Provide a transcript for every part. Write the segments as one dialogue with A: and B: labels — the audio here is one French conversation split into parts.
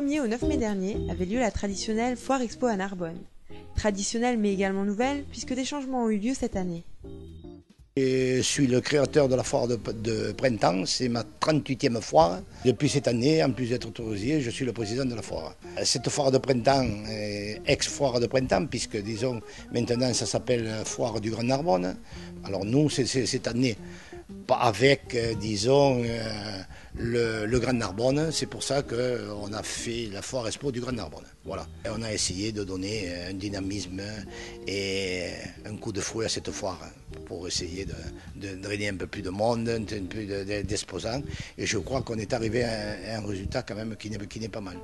A: 1er au 9 mai dernier avait lieu la traditionnelle Foire Expo à Narbonne. Traditionnelle mais également nouvelle puisque des changements ont eu lieu cette année.
B: Je suis le créateur de la foire de printemps, c'est ma 38e foire. Depuis cette année, en plus d'être autorisé, je suis le président de la foire. Cette foire de printemps est ex-foire de printemps, puisque disons maintenant ça s'appelle Foire du Grand Narbonne. Alors nous, c'est cette année, pas avec, disons, le Grand Narbonne, c'est pour ça qu'on a fait la foire expo du Grand Narbonne. Voilà. Et on a essayé de donner un dynamisme et un coup de fouet à cette foire pour essayer de drainer un peu plus de monde, un peu plus d'exposants. Et je crois qu'on est arrivé à un résultat quand même qui n'est pas mal.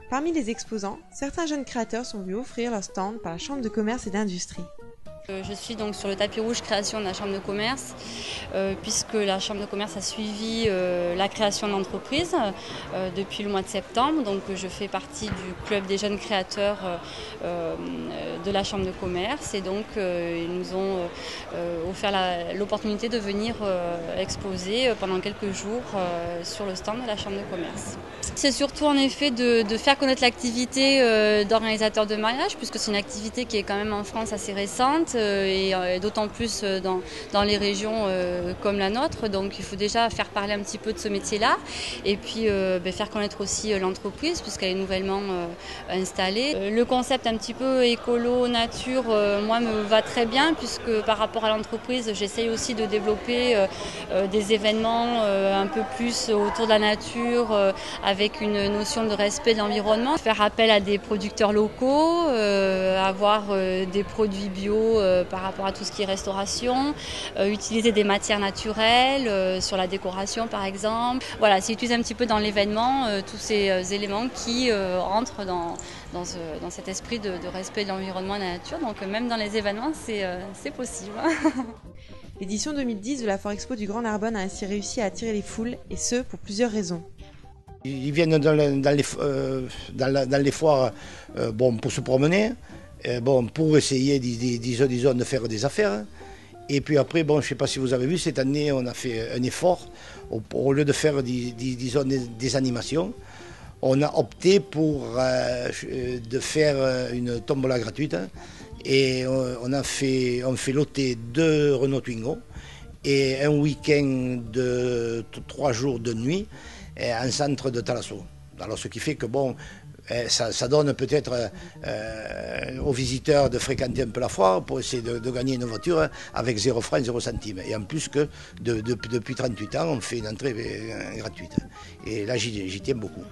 A: Parmi les exposants, certains jeunes créateurs sont venus offrir leur stand par la Chambre de commerce et d'industrie.
C: Je suis donc sur le tapis rouge création de la Chambre de commerce, puisque la Chambre de commerce a suivi la création de l'entreprise depuis le mois de septembre. Donc je fais partie du club des jeunes créateurs de la Chambre de commerce et donc ils nous ont offert l'opportunité de venir exposer pendant quelques jours sur le stand de la Chambre de commerce. C'est surtout en effet de faire connaître l'activité d'organisateur de mariage, puisque c'est une activité qui est quand même en France assez récente. Et d'autant plus dans les régions comme la nôtre. Donc il faut déjà faire parler un petit peu de ce métier-là et puis faire connaître aussi l'entreprise puisqu'elle est nouvellement installée. Le concept un petit peu écolo, nature, moi me va très bien puisque par rapport à l'entreprise, j'essaye aussi de développer des événements un peu plus autour de la nature avec une notion de respect de l'environnement. Faire appel à des producteurs locaux, avoir des produits bio par rapport à tout ce qui est restauration, utiliser des matières naturelles sur la décoration par exemple. Voilà, c'est utiliser un petit peu dans l'événement tous ces éléments qui entrent dans cet esprit de respect de l'environnement et de la nature. Donc même dans les événements, c'est possible.
A: L'édition 2010 de la Foire Expo du Grand Narbonne a ainsi réussi à attirer les foules, et ce, pour plusieurs raisons.
B: Ils viennent dans les foires pour se promener, pour essayer disons, de faire des affaires. Et puis après, je ne sais pas si vous avez vu, cette année on a fait un effort. Au lieu de faire disons, des animations, on a opté pour de faire une tombola gratuite. Et on fait loter 2 Renault Twingo et un week-end de 3 jours de nuit en centre de Thalasso. Alors ce qui fait que ça donne peut-être aux visiteurs de fréquenter un peu la foire pour essayer de gagner une voiture avec 0 francs, 0 centimes. Et en plus que depuis 38 ans, on fait une entrée gratuite. Et là, j'y tiens beaucoup.